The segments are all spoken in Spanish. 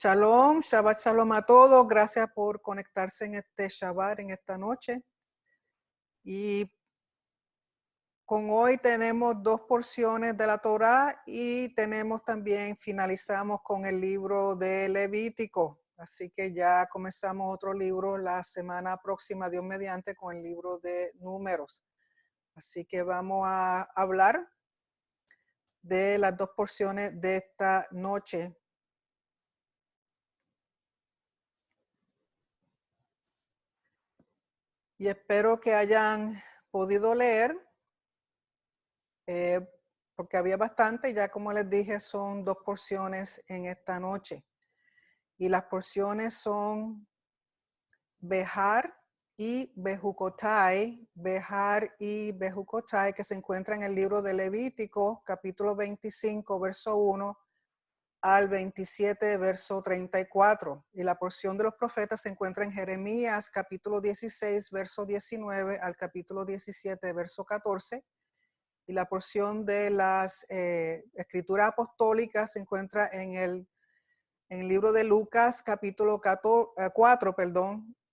Shalom, Shabbat Shalom a todos. Gracias por conectarse en este Shabbat, en esta noche. Y con hoy tenemos 2 porciones de la Torá y finalizamos con el libro de Levítico. Así que ya comenzamos otro libro la semana próxima, Dios mediante, con el libro de Números. Así que vamos a hablar de las 2 porciones de esta noche. Y espero que hayan podido leer, porque había bastante, ya como les dije, son 2 porciones en esta noche. Y las porciones son Behar y Bejucotai, Behar y Bejucotai, que se encuentran en el libro de Levítico, capítulo 25, verso 1 al 27, verso 34. Y la porción de los profetas se encuentra en Jeremías, capítulo 16, verso 19 al capítulo 17, verso 14. Y la porción de las escrituras apostólicas se encuentra en el libro de Lucas, capítulo 4,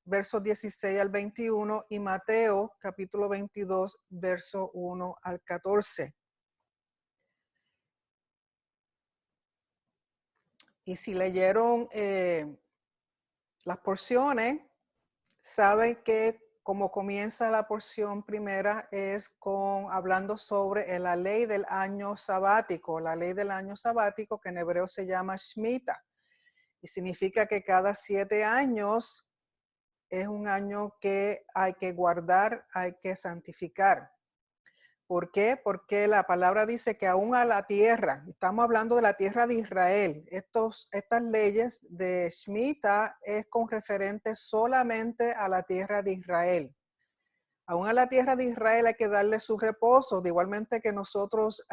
versos 16 al 21, y Mateo, capítulo 22, verso 1 al 14. Y si leyeron las porciones, saben que como comienza la porción primera es hablando sobre la ley del año sabático, que en hebreo se llama Shemitah, y significa que cada 7 años es un año que hay que guardar, hay que santificar. ¿Por qué? Porque la palabra dice que aún a la tierra, estamos hablando de la tierra de Israel, estas leyes de Shemitah es con referente solamente a la tierra de Israel. Aún a la tierra de Israel hay que darle su reposo, de igualmente que nosotros,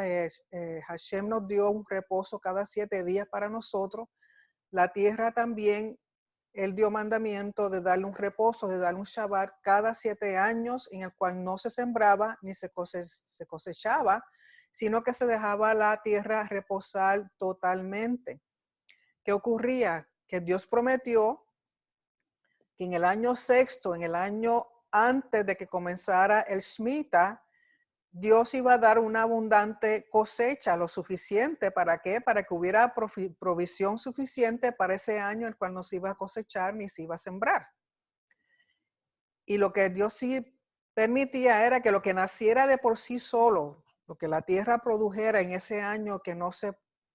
Hashem nos dio un reposo cada 7 días para nosotros, la tierra también, Él dio mandamiento de darle un reposo, de darle un Shabbat cada 7 años, en el cual no se sembraba ni se cosechaba, sino que se dejaba la tierra reposar totalmente. ¿Qué ocurría? Que Dios prometió que en el año sexto, en el año antes de que comenzara el Shemitah, Dios iba a dar una abundante cosecha, lo suficiente. ¿Para qué? Para que hubiera provisión suficiente para ese año, el cual no se iba a cosechar ni se iba a sembrar. Y lo que Dios sí permitía era que lo que naciera de por sí solo, lo que la tierra produjera en ese año que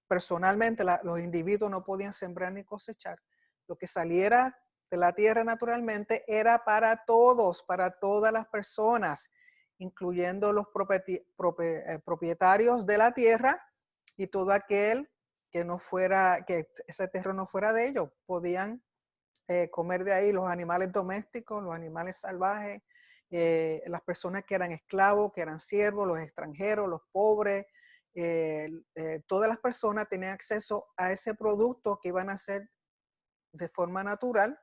personalmente los individuos no podían sembrar ni cosechar, lo que saliera de la tierra naturalmente era para todos, para todas las personas, incluyendo los propietarios de la tierra y todo aquel que ese terreno no fuera de ellos, podían comer de ahí, los animales domésticos, los animales salvajes, las personas que eran esclavos, que eran siervos, los extranjeros, los pobres, todas las personas tenían acceso a ese producto que iban a hacer de forma natural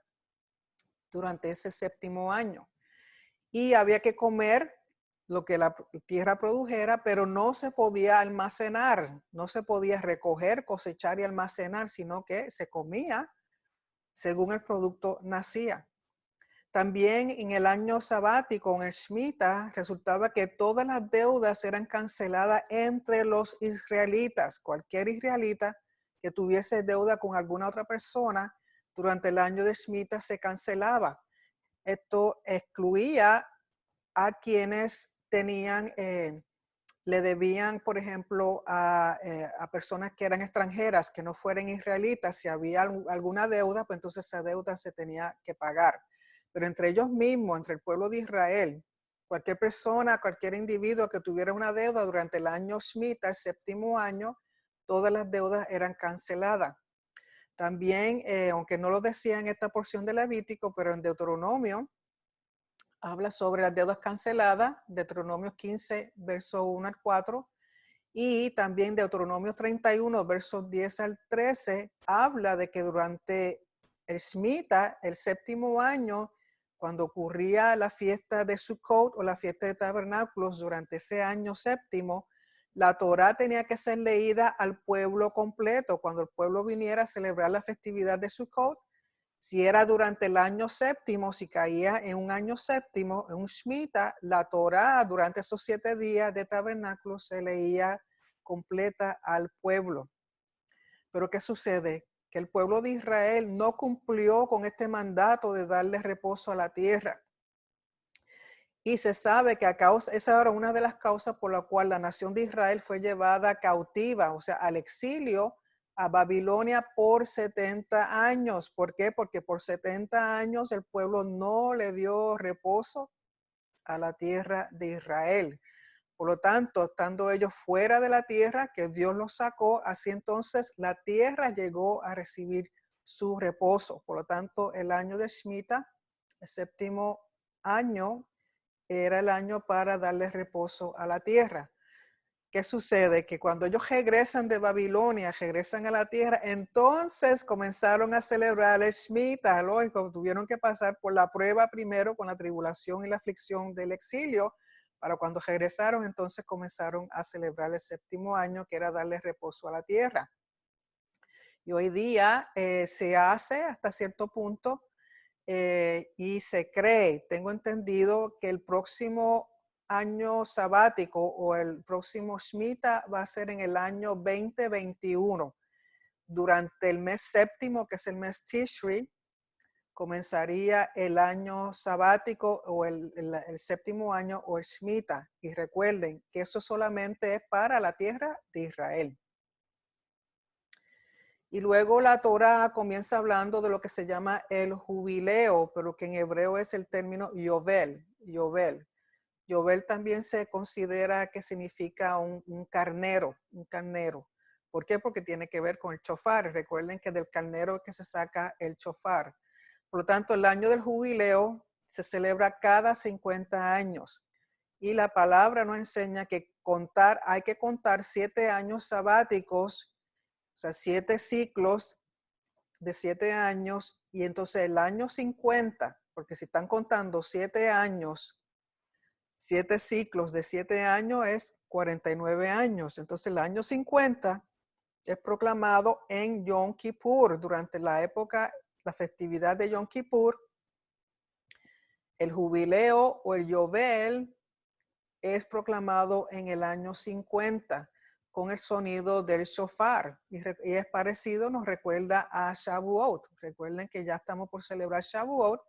durante ese 7º año. Y había que comer lo que la tierra produjera, pero no se podía almacenar, no se podía recoger, cosechar y almacenar, sino que se comía según el producto nacía. También en el año sabático, en el Shemitah, resultaba que todas las deudas eran canceladas entre los israelitas. Cualquier israelita que tuviese deuda con alguna otra persona durante el año de Shemitah se cancelaba. Esto excluía a quienes le debían, por ejemplo, a personas que eran extranjeras, que no fueran israelitas. Si había alguna deuda, pues entonces esa deuda se tenía que pagar. Pero entre ellos mismos, entre el pueblo de Israel, cualquier persona, cualquier individuo que tuviera una deuda durante el año Shemitah, el 7º año, todas las deudas eran canceladas. También, aunque no lo decía en esta porción de Levítico, pero en Deuteronomio, habla sobre las deudas canceladas, Deuteronomio 15, verso 1 al 4, y también Deuteronomio 31, versos 10 al 13, habla de que durante el Shemitah, el 7º año, cuando ocurría la fiesta de Sukkot o la fiesta de tabernáculos, durante ese año 7º, la Torá tenía que ser leída al pueblo completo. Cuando el pueblo viniera a celebrar la festividad de Sukkot, si era durante el año séptimo, si caía en un año séptimo, en un Shemitah, la Torá durante esos 7 días de tabernáculo se leía completa al pueblo. Pero ¿qué sucede? Que el pueblo de Israel no cumplió con este mandato de darle reposo a la tierra. Y se sabe que esa era una de las causas por la cual la nación de Israel fue llevada cautiva, o sea, al exilio a Babilonia por 70 años. ¿Por qué? Porque por 70 años el pueblo no le dio reposo a la tierra de Israel. Por lo tanto, estando ellos fuera de la tierra que Dios los sacó, así entonces la tierra llegó a recibir su reposo. Por lo tanto, el año de Shemitah, el séptimo año, era el año para darle reposo a la tierra. ¿Qué sucede? Que cuando ellos regresan de Babilonia, regresan a la tierra, entonces comenzaron a celebrar el Shemitah. Lógico, tuvieron que pasar por la prueba primero con la tribulación y la aflicción del exilio, para cuando regresaron, entonces comenzaron a celebrar el séptimo año, que era darle reposo a la tierra. Y hoy día se hace hasta cierto punto y se cree, tengo entendido, que el próximo año sabático o el próximo Shemitah va a ser en el año 2021. Durante el mes séptimo, que es el mes Tishri, comenzaría el año sabático o el séptimo año o el Shemitah. Y recuerden que eso solamente es para la tierra de Israel. Y luego la Torá comienza hablando de lo que se llama el jubileo, pero que en hebreo es el término Yovel. Yovel también se considera que significa un carnero, un carnero. ¿Por qué? Porque tiene que ver con el chofar. Recuerden que del carnero es que se saca el chofar. Por lo tanto, el año del jubileo se celebra cada 50 años. Y la palabra nos enseña que hay que contar 7 años sabáticos, o sea, 7 ciclos de 7 años, y entonces el año 50, porque si están contando 7 años, 7 ciclos de 7 años es 49 años. Entonces el año 50 es proclamado en Yom Kippur, durante la festividad de Yom Kippur. El jubileo o el Yovel es proclamado en el año 50 con el sonido del shofar. Y es parecido, nos recuerda a Shavuot. Recuerden que ya estamos por celebrar Shavuot,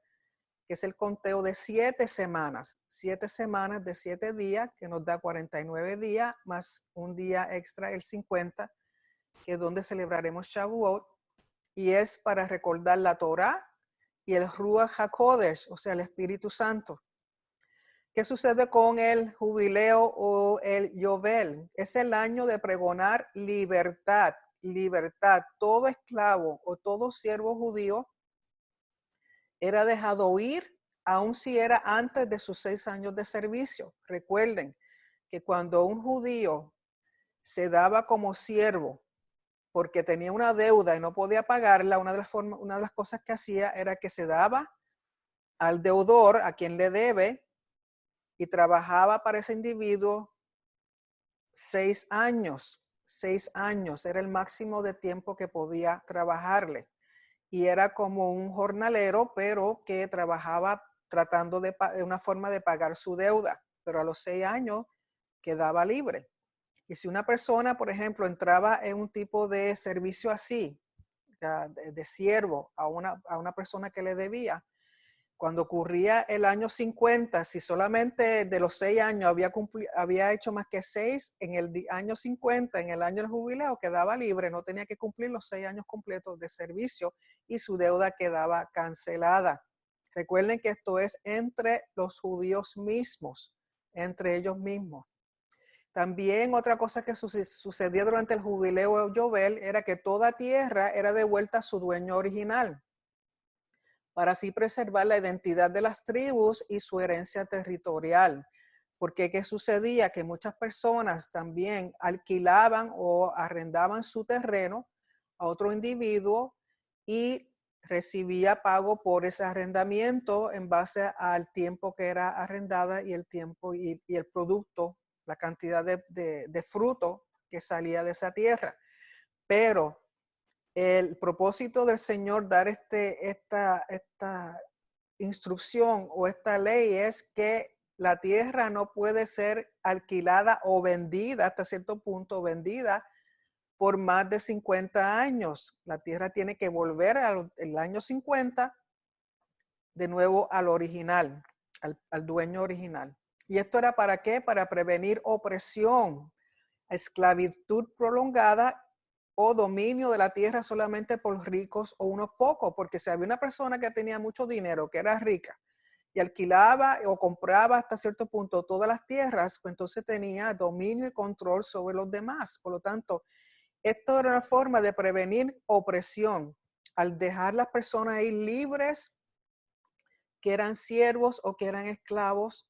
que es el conteo de 7 semanas. 7 semanas de 7 días, que nos da 49 días, más un día extra, el 50, que es donde celebraremos Shavuot. Y es para recordar la Torá y el Ruach HaKodesh, o sea, el Espíritu Santo. ¿Qué sucede con el jubileo o el Yovel? Es el año de pregonar libertad, libertad. Todo esclavo o todo siervo judío era dejado ir, aun si era antes de sus 6 años de servicio. Recuerden que cuando un judío se daba como siervo porque tenía una deuda y no podía pagarla, una de las cosas que hacía era que se daba al deudor, a quien le debe, y trabajaba para ese individuo 6 años. 6 años era el máximo de tiempo que podía trabajarle. Y era como un jornalero, pero que trabajaba tratando de una forma de pagar su deuda. Pero a los 6 años quedaba libre. Y si una persona, por ejemplo, entraba en un tipo de servicio así, de siervo a una persona que le debía, cuando ocurría el año 50, si solamente de los 6 años había hecho más que 6, en el año 50, en el año del jubileo, quedaba libre, no tenía que cumplir los 6 años completos de servicio y su deuda quedaba cancelada. Recuerden que esto es entre los judíos mismos, entre ellos mismos. También otra cosa que sucedía durante el jubileo Yovel era que toda tierra era devuelta a su dueño original, para así preservar la identidad de las tribus y su herencia territorial. Porque ¿qué sucedía? Que muchas personas también alquilaban o arrendaban su terreno a otro individuo y recibía pago por ese arrendamiento en base al tiempo que era arrendada y el tiempo y el producto la cantidad de fruto que salía de esa tierra. Pero el propósito del Señor dar esta instrucción o esta ley es que la tierra no puede ser alquilada o vendida hasta cierto punto, vendida por más de 50 años. La tierra tiene que volver al año 50 de nuevo al original, al dueño original. ¿Y esto era para qué? Para prevenir opresión, esclavitud prolongada o dominio de la tierra solamente por ricos o unos pocos, porque si había una persona que tenía mucho dinero, que era rica, y alquilaba o compraba hasta cierto punto todas las tierras, pues entonces tenía dominio y control sobre los demás. Por lo tanto, esto era una forma de prevenir opresión, al dejar las personas ahí libres, que eran siervos o que eran esclavos,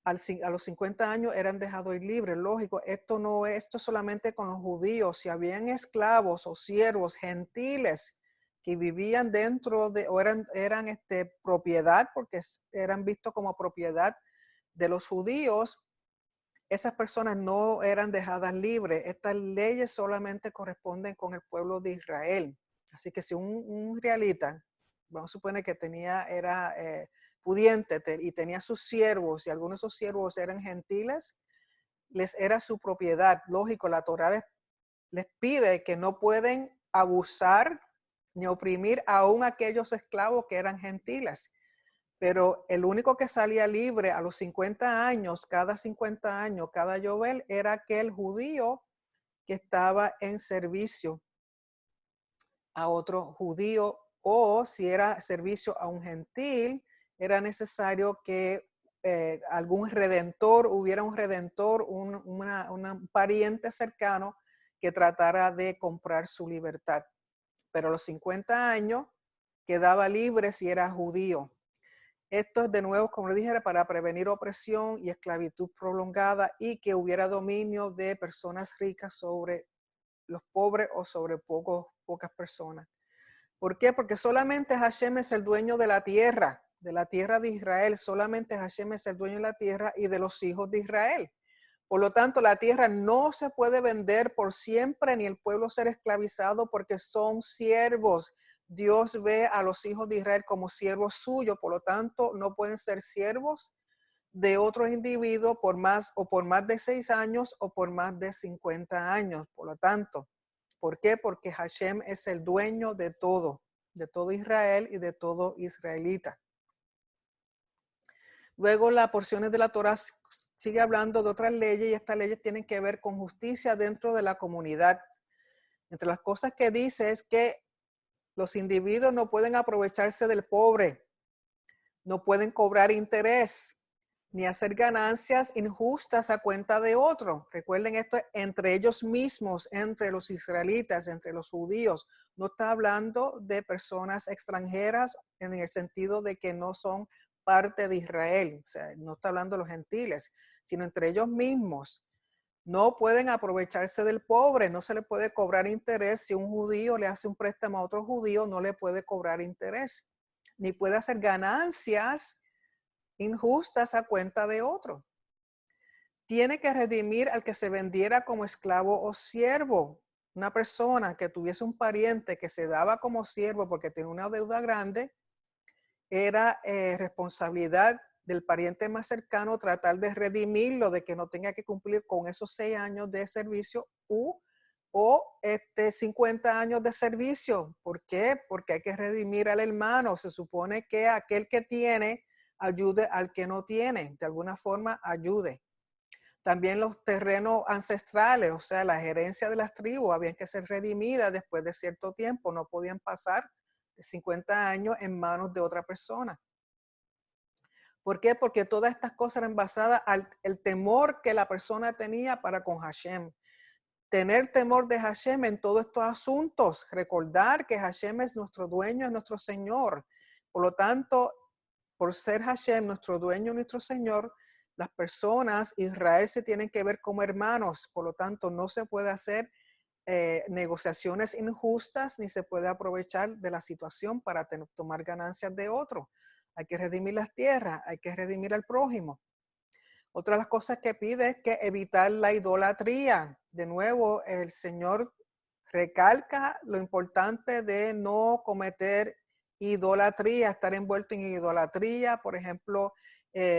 a los 50 años eran dejados ir libres. Lógico, esto solamente con los judíos. Si habían esclavos o siervos gentiles que vivían dentro de, o eran propiedad, porque eran vistos como propiedad de los judíos, esas personas no eran dejadas libres. Estas leyes solamente corresponden con el pueblo de Israel. Así que si un israelita, vamos a suponer que era pudiente y tenía sus siervos, y algunos de esos siervos eran gentiles, les era su propiedad. Lógico, la Torá les pide que no pueden abusar ni oprimir aún aquellos esclavos que eran gentiles. Pero el único que salía libre a los 50 años, cada 50 años, cada Yovel, era aquel judío que estaba en servicio a otro judío, o si era servicio a un gentil, era necesario que algún redentor, hubiera un redentor, un pariente cercano que tratara de comprar su libertad. Pero a los 50 años quedaba libre si era judío. Esto es de nuevo, como le dije, para prevenir opresión y esclavitud prolongada y que hubiera dominio de personas ricas sobre los pobres o sobre pocas personas. ¿Por qué? Porque solamente Hashem es el dueño de la tierra de Israel. Solamente Hashem es el dueño de la tierra y de los hijos de Israel. Por lo tanto, la tierra no se puede vender por siempre ni el pueblo ser esclavizado porque son siervos. Dios ve a los hijos de Israel como siervos suyos, por lo tanto, no pueden ser siervos de otros individuos por más de 6 años o por más de 50 años. Por lo tanto, ¿por qué? Porque Hashem es el dueño de todo Israel y de todo israelita. Luego las porciones de la Torá sigue hablando de otras leyes y estas leyes tienen que ver con justicia dentro de la comunidad. Entre las cosas que dice es que los individuos no pueden aprovecharse del pobre, no pueden cobrar interés, ni hacer ganancias injustas a cuenta de otro. Recuerden esto, entre ellos mismos, entre los israelitas, entre los judíos. No está hablando de personas extranjeras en el sentido de que no son parte de Israel. O sea, no está hablando de los gentiles, sino entre ellos mismos. No pueden aprovecharse del pobre, no se le puede cobrar interés. Si un judío le hace un préstamo a otro judío, no le puede cobrar interés, ni puede hacer ganancias injustas a cuenta de otro. Tiene que redimir al que se vendiera como esclavo o siervo. Una persona que tuviese un pariente que se daba como siervo porque tenía una deuda grande, era responsabilidad del pariente más cercano tratar de redimirlo, de que no tenga que cumplir con esos 6 años de servicio o 50 años de servicio. ¿Por qué? Porque hay que redimir al hermano. Se supone que aquel que tiene ayude al que no tiene, de alguna forma ayude. También los terrenos ancestrales, o sea, la gerencia de las tribus, habían que ser redimidas después de cierto tiempo, no podían pasar de 50 años en manos de otra persona. ¿Por qué? Porque todas estas cosas eran basadas al el temor que la persona tenía para con Hashem. Tener temor de Hashem en todos estos asuntos, recordar que Hashem es nuestro dueño, es nuestro Señor. Por lo tanto, por ser Hashem nuestro dueño, nuestro Señor, las personas, Israel, se tienen que ver como hermanos. Por lo tanto, no se puede hacer negociaciones injustas ni se puede aprovechar de la situación para tomar ganancias de otro. Hay que redimir las tierras, hay que redimir al prójimo. Otra de las cosas que pide es que evitar la idolatría. De nuevo, el Señor recalca lo importante de no cometer idolatría, estar envuelto en idolatría, por ejemplo,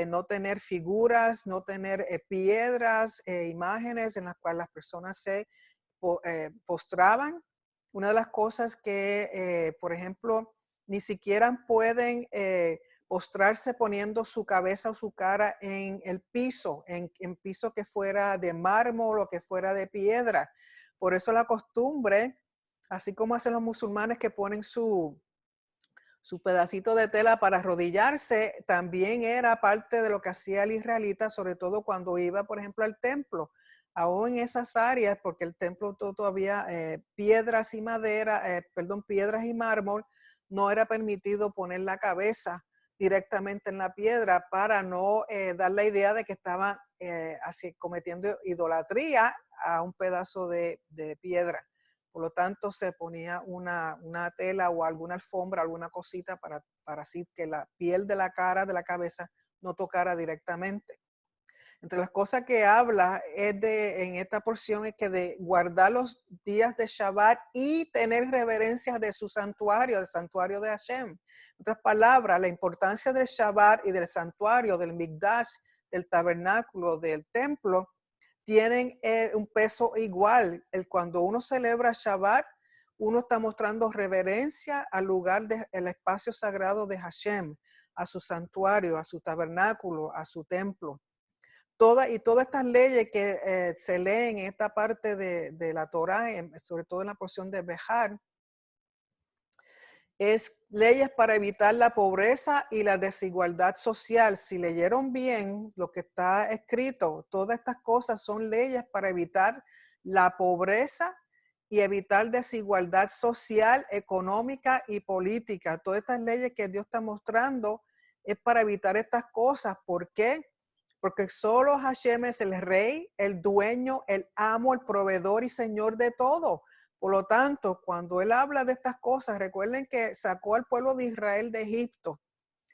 no tener figuras, no tener piedras, imágenes en las cuales las personas se postraban. Una de las cosas que, por ejemplo, ni siquiera pueden postrarse poniendo su cabeza o su cara en el piso, en piso que fuera de mármol o que fuera de piedra. Por eso la costumbre, así como hacen los musulmanes que ponen su pedacito de tela para arrodillarse, también era parte de lo que hacía el israelita, sobre todo cuando iba, por ejemplo, al templo. Aún en esas áreas, porque el templo todavía piedras y madera, piedras y mármol, no era permitido poner la cabeza directamente en la piedra para no dar la idea de que estaban así cometiendo idolatría a un pedazo de piedra. Por lo tanto, se ponía una tela o alguna alfombra, alguna cosita para así que la piel de la cara, de la cabeza, no tocara directamente. Entre las cosas que habla en esta porción es que de guardar los días de Shabbat y tener reverencia de su santuario, del santuario de Hashem. En otras palabras, la importancia del Shabbat y del santuario, del Mikdash, del tabernáculo, del templo, tienen un peso igual. Cuando uno celebra Shabbat, uno está mostrando reverencia al lugar del espacio sagrado de Hashem, a su santuario, a su tabernáculo, a su templo. Todas estas leyes que se leen en esta parte de la Torá, sobre todo en la porción de Behar, es leyes para evitar la pobreza y la desigualdad social. Si leyeron bien lo que está escrito, todas estas cosas son leyes para evitar la pobreza y evitar desigualdad social, económica y política. Todas estas leyes que Dios está mostrando es para evitar estas cosas. ¿Por qué? Porque solo Hashem es el rey, el dueño, el amo, el proveedor y señor de todo. Por lo tanto, cuando él habla de estas cosas, recuerden que sacó al pueblo de Israel de Egipto,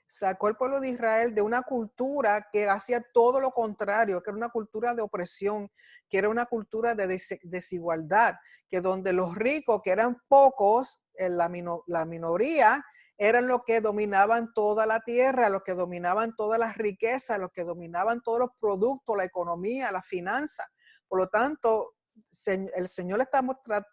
sacó al pueblo de Israel de una cultura que hacía todo lo contrario, que era una cultura de opresión, que era una cultura de desigualdad, que donde los ricos, que eran pocos, la minoría, eran los que dominaban toda la tierra, los que dominaban todas las riquezas, los que dominaban todos los productos, la economía, la finanza. Por lo tanto, el Señor está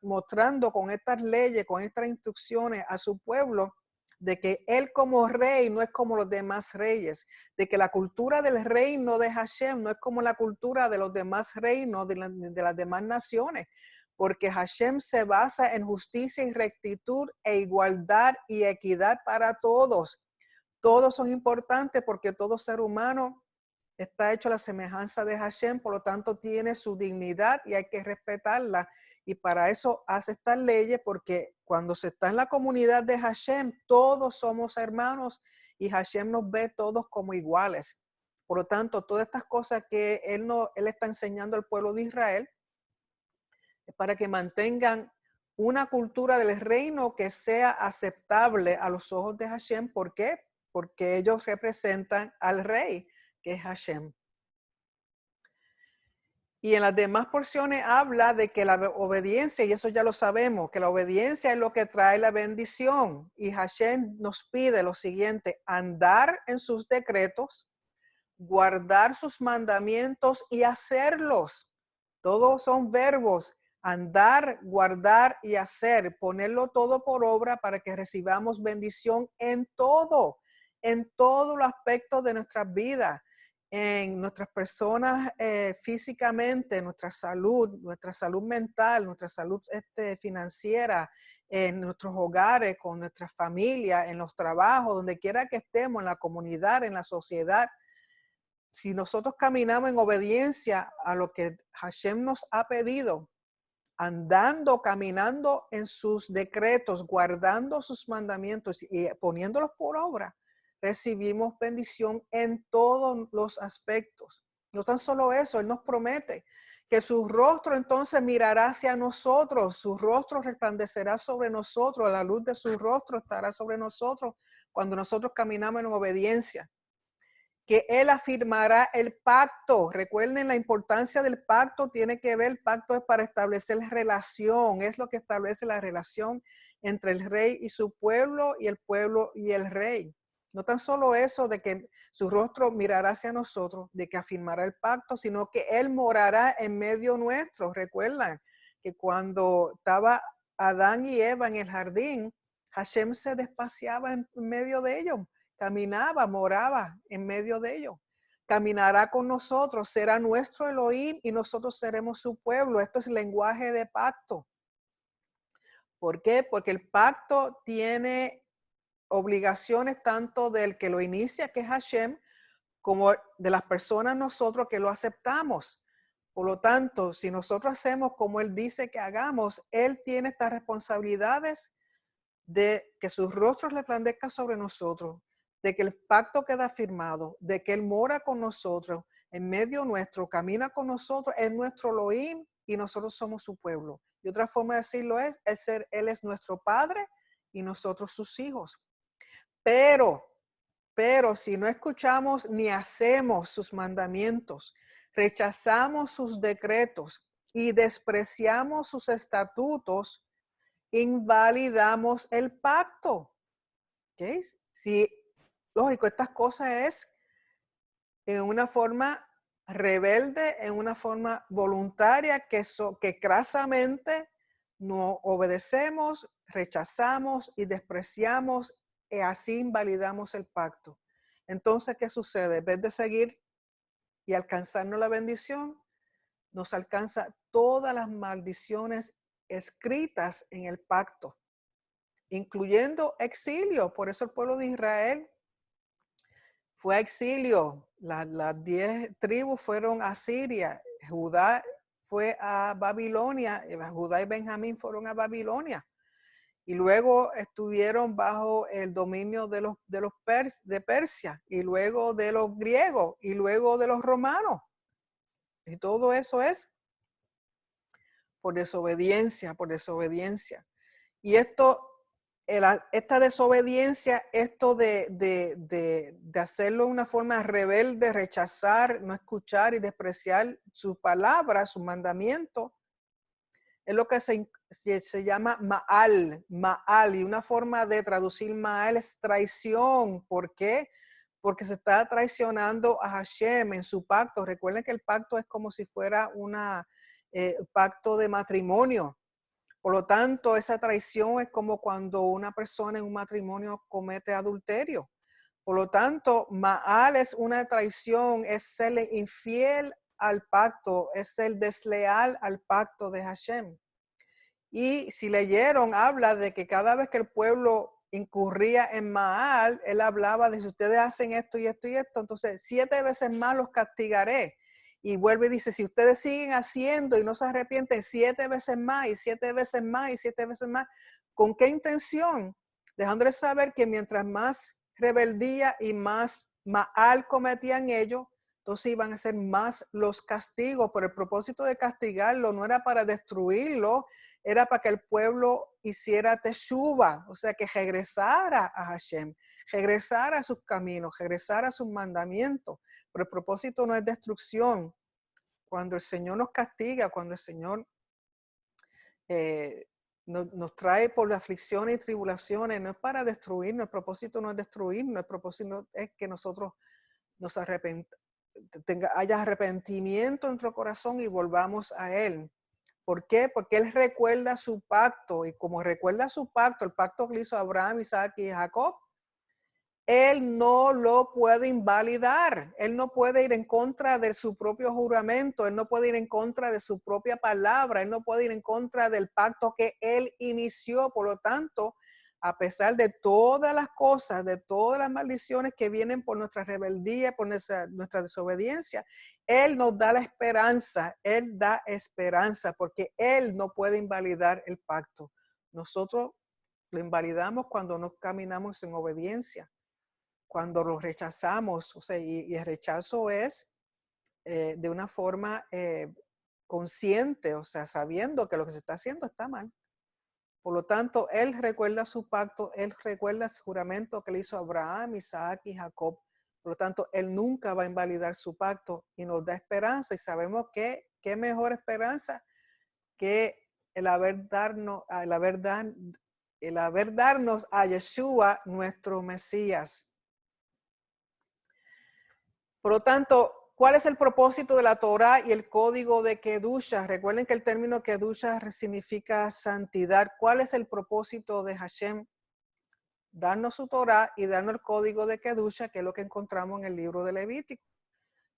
mostrando con estas leyes, con estas instrucciones a su pueblo, de que él como rey no es como los demás reyes, de que la cultura del reino de Hashem no es como la cultura de los demás reinos, de las demás naciones, porque Hashem se basa en justicia y rectitud e igualdad y equidad para todos. Todos son importantes porque todo ser humano está hecho a la semejanza de Hashem, por lo tanto tiene su dignidad y hay que respetarla. Y para eso hace estas leyes, porque cuando se está en la comunidad de Hashem, todos somos hermanos y Hashem nos ve todos como iguales. Por lo tanto, todas estas cosas que él está enseñando al pueblo de Israel es para que mantengan una cultura del reino que sea aceptable a los ojos de Hashem. ¿Por qué? Porque ellos representan al rey, que es Hashem. Y en las demás porciones habla de que la obediencia, y eso ya lo sabemos, que la obediencia es lo que trae la bendición. Y Hashem nos pide lo siguiente: andar en sus decretos, guardar sus mandamientos y hacerlos. Todos son verbos: andar, guardar y hacer, ponerlo todo por obra para que recibamos bendición en todo los aspectos de nuestras vidas, en nuestras personas físicamente, nuestra salud mental, nuestra salud financiera, en nuestros hogares, con nuestras familias, en los trabajos, donde quiera que estemos, en la comunidad, en la sociedad. Si nosotros caminamos en obediencia a lo que Hashem nos ha pedido, andando, caminando en sus decretos, guardando sus mandamientos y poniéndolos por obra, recibimos bendición en todos los aspectos. No tan solo eso, Él nos promete que su rostro entonces mirará hacia nosotros, su rostro resplandecerá sobre nosotros, la luz de su rostro estará sobre nosotros cuando nosotros caminamos en obediencia. que Él afirmará el pacto. Recuerden la importancia del pacto, tiene que ver, el pacto es para establecer relación, es lo que establece la relación entre el rey y su pueblo y el pueblo y el rey. No tan solo eso de que su rostro mirará hacia nosotros, de que afirmará el pacto, sino que Él morará en medio nuestro. Recuerdan que cuando estaba Adán y Eva en el jardín, Hashem se despaciaba en medio de ellos, caminaba, moraba en medio de ellos. Caminará con nosotros, será nuestro Elohim y nosotros seremos su pueblo. Esto es lenguaje de pacto. ¿Por qué? Porque el pacto tiene obligaciones tanto del que lo inicia, que es Hashem, como de las personas nosotros que lo aceptamos. Por lo tanto, si nosotros hacemos como Él dice que hagamos, Él tiene estas responsabilidades de que sus rostros resplandezcan sobre nosotros, de que el pacto queda firmado, de que Él mora con nosotros, en medio nuestro, camina con nosotros, es nuestro Elohim y nosotros somos su pueblo. Y otra forma de decirlo es Él es nuestro Padre y nosotros sus hijos. Pero si no escuchamos ni hacemos sus mandamientos, rechazamos sus decretos y despreciamos sus estatutos, invalidamos el pacto. ¿Okay? Si, lógico, estas cosas es en una forma rebelde, en una forma voluntaria, que crasamente no obedecemos, rechazamos y despreciamos, y así invalidamos el pacto. Entonces, ¿qué sucede? En vez de seguir y alcanzarnos la bendición, nos alcanza todas las maldiciones escritas en el pacto, incluyendo exilio. Por eso el pueblo de Israel fue a exilio. Las 10 tribus fueron a Siria. Judá fue a Babilonia. Judá y Benjamín fueron a Babilonia. Y luego estuvieron bajo el dominio de Persia, y luego de los griegos, y luego de los romanos. Y todo eso es por desobediencia, por desobediencia. Y esta desobediencia, esto de hacerlo de una forma rebelde, rechazar, no escuchar y despreciar su palabra, su mandamiento, es lo que se llama Ma'al, y una forma de traducir Ma'al es traición. ¿Por qué? Porque se está traicionando a Hashem en su pacto. Recuerden que el pacto es como si fuera un pacto de matrimonio. Por lo tanto, esa traición es como cuando una persona en un matrimonio comete adulterio. Por lo tanto, Ma'al es una traición, es ser infiel al pacto, es ser desleal al pacto de Hashem. Y si leyeron, habla de que cada vez que el pueblo incurría en Ma'al, él hablaba de si ustedes hacen esto y esto y esto, entonces 7 veces más los castigaré. Y vuelve y dice, si ustedes siguen haciendo y no se arrepienten 7 veces más y 7 veces más y 7 veces más, ¿con qué intención? Dejándoles saber que mientras más rebeldía y más Ma'al cometían ellos, entonces iban a ser más los castigos. Pero el propósito de castigarlo no era para destruirlo, era para que el pueblo hiciera teshuva, o sea, que regresara a Hashem, regresara a sus caminos, regresara a sus mandamientos. Pero el propósito no es destrucción. Cuando el Señor nos castiga, cuando el Señor nos trae por aflicciones y tribulaciones, no es para destruirnos, el propósito no es destruirnos, el propósito es que nosotros nos haya arrepentimiento en nuestro corazón y volvamos a Él. ¿Por qué? Porque Él recuerda su pacto, y como recuerda su pacto, el pacto que hizo Abraham, Isaac y Jacob, Él no lo puede invalidar. Él no puede ir en contra de su propio juramento, Él no puede ir en contra de su propia palabra, Él no puede ir en contra del pacto que Él inició. Por lo tanto, a pesar de todas las cosas, de todas las maldiciones que vienen por nuestra rebeldía, por nuestra desobediencia, Él nos da la esperanza, Él da esperanza, porque Él no puede invalidar el pacto. Nosotros lo invalidamos cuando no caminamos en obediencia, cuando lo rechazamos, o sea, y el rechazo es de una forma consciente, o sea, sabiendo que lo que se está haciendo está mal. Por lo tanto, Él recuerda su pacto, Él recuerda su juramento que le hizo a Abraham, Isaac y Jacob. Por lo tanto, Él nunca va a invalidar su pacto y nos da esperanza. Y sabemos que qué mejor esperanza que el haber darnos a Yeshua, nuestro Mesías. Por lo tanto, ¿cuál es el propósito de la Torá y el código de Kedusha? Recuerden que el término Kedusha significa santidad. ¿Cuál es el propósito de Hashem? Darnos su Torá y darnos el código de Kedusha, que es lo que encontramos en el libro de Levítico.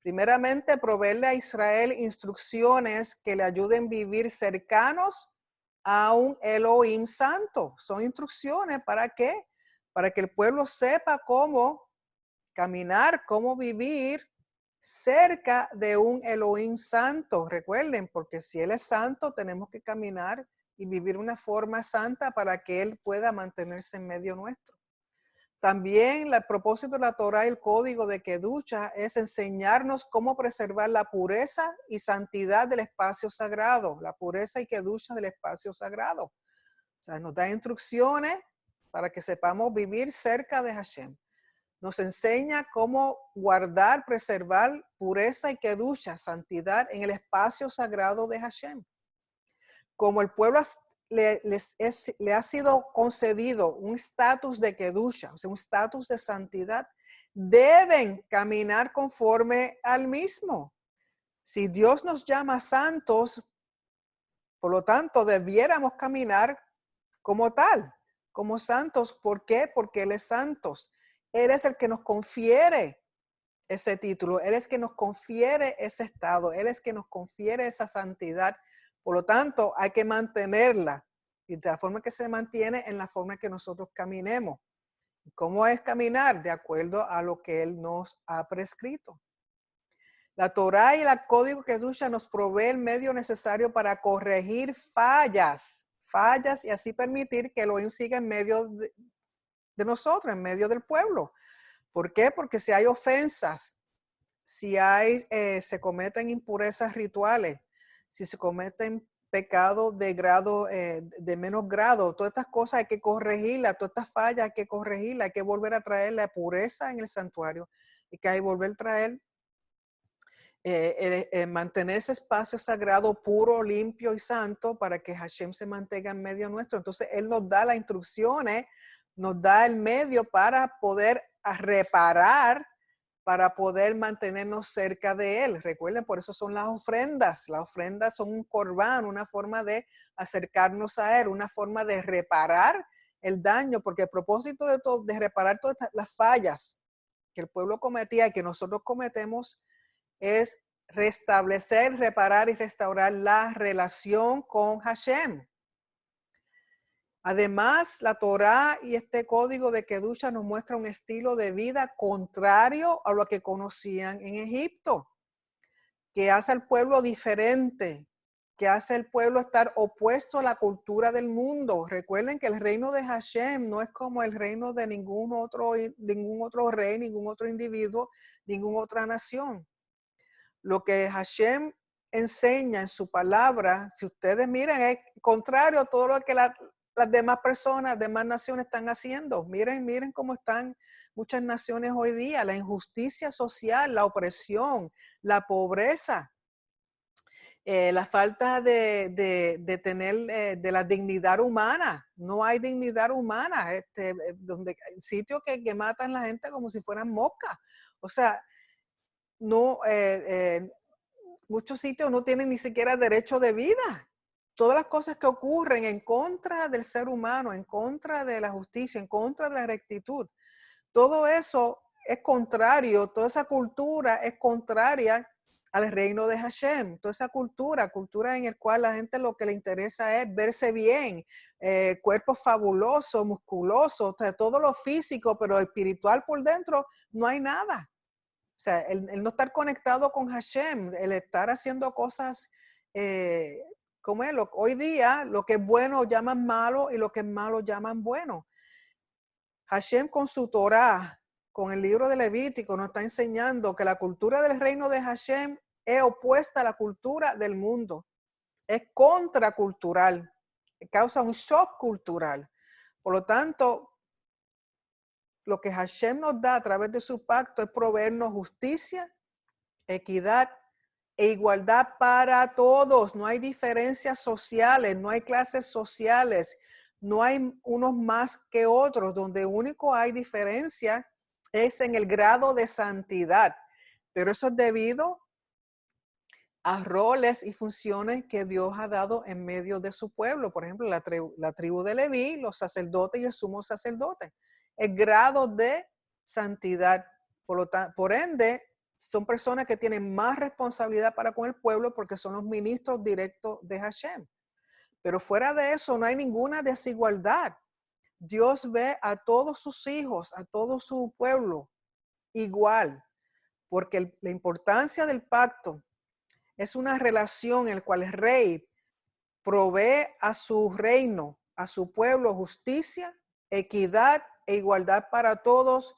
Primeramente, proveerle a Israel instrucciones que le ayuden a vivir cercanos a un Elohim santo. Son instrucciones ¿para qué? Para que el pueblo sepa cómo caminar, cómo vivir cerca de un Elohim santo. Recuerden, porque si Él es santo, tenemos que caminar y vivir una forma santa para que Él pueda mantenerse en medio nuestro. También el propósito de la Torá y el código de Kedusha es enseñarnos cómo preservar la pureza y santidad del espacio sagrado, la pureza y Kedusha del espacio sagrado. O sea, nos da instrucciones para que sepamos vivir cerca de Hashem. Nos enseña cómo guardar, preservar pureza y Kedusha, santidad en el espacio sagrado de Hashem. Como el pueblo le ha sido concedido un estatus de Kedusha, o sea, un estatus de santidad, deben caminar conforme al mismo. Si Dios nos llama santos, por lo tanto, debiéramos caminar como tal, como santos. ¿Por qué? Porque Él es santos. Él es el que nos confiere ese título. Él es el que nos confiere ese estado. Él es el que nos confiere esa santidad. Por lo tanto, hay que mantenerla. Y de la forma que se mantiene, en la forma que nosotros caminemos. ¿Cómo es caminar? De acuerdo a lo que Él nos ha prescrito. La Torá y el código Kedusha nos provee el medio necesario para corregir fallas y así permitir que Elohim siga en medio de nosotros, en medio del pueblo. ¿Por qué? Porque si hay ofensas, si se cometen impurezas rituales, si se cometen pecados de menos grado, todas estas cosas hay que corregirlas, todas estas fallas hay que corregirlas, hay que volver a traer la pureza en el santuario y que hay que volver a traer, mantener ese espacio sagrado puro, limpio y santo para que Hashem se mantenga en medio nuestro. Entonces Él nos da las instrucciones, nos da el medio para poder reparar, para poder mantenernos cerca de Él. Recuerden, por eso son las ofrendas. Las ofrendas son un corbán, una forma de acercarnos a Él, una forma de reparar el daño, porque el propósito de reparar todas las fallas que el pueblo cometía y que nosotros cometemos es restablecer, reparar y restaurar la relación con Hashem. Además, la Torá y este código de Kedusha nos muestra un estilo de vida contrario a lo que conocían en Egipto, que hace al pueblo diferente, que hace al pueblo estar opuesto a la cultura del mundo. Recuerden que el reino de Hashem no es como el reino de ningún otro rey, ningún otro individuo, ninguna otra nación. Lo que Hashem enseña en su palabra, si ustedes miren, es contrario a todo lo que las demás personas, demás naciones están haciendo. Miren cómo están muchas naciones hoy día, la injusticia social, la opresión, la pobreza, la falta de tener de la dignidad humana. No hay dignidad humana, donde sitios que matan a la gente como si fueran moscas. O sea, no, muchos sitios no tienen ni siquiera derecho de vida. Todas las cosas que ocurren en contra del ser humano, en contra de la justicia, en contra de la rectitud, todo eso es contrario, toda esa cultura es contraria al reino de Hashem. Toda esa cultura en la cual la gente lo que le interesa es verse bien, cuerpos fabulosos, musculosos, o sea, todo lo físico, pero espiritual por dentro no hay nada. O sea, el no estar conectado con Hashem, el estar haciendo cosas, como es, hoy día lo que es bueno llaman malo y lo que es malo llaman bueno. Hashem con su Torah, con el libro de Levítico, nos está enseñando que la cultura del reino de Hashem es opuesta a la cultura del mundo. Es contracultural, causa un shock cultural. Por lo tanto, lo que Hashem nos da a través de su pacto es proveernos justicia, equidad e igualdad para todos. No hay diferencias sociales, no hay clases sociales, no hay unos más que otros. Donde único hay diferencia es en el grado de santidad. Pero eso es debido a roles y funciones que Dios ha dado en medio de su pueblo. Por ejemplo, la tribu de Leví, los sacerdotes y el sumo sacerdote. El grado de santidad. Por ende, son personas que tienen más responsabilidad para con el pueblo porque son los ministros directos de Hashem. Pero fuera de eso no hay ninguna desigualdad. Dios ve a todos sus hijos, a todo su pueblo igual, porque la importancia del pacto es una relación en la cual el rey provee a su reino, a su pueblo, justicia, equidad e igualdad para todos,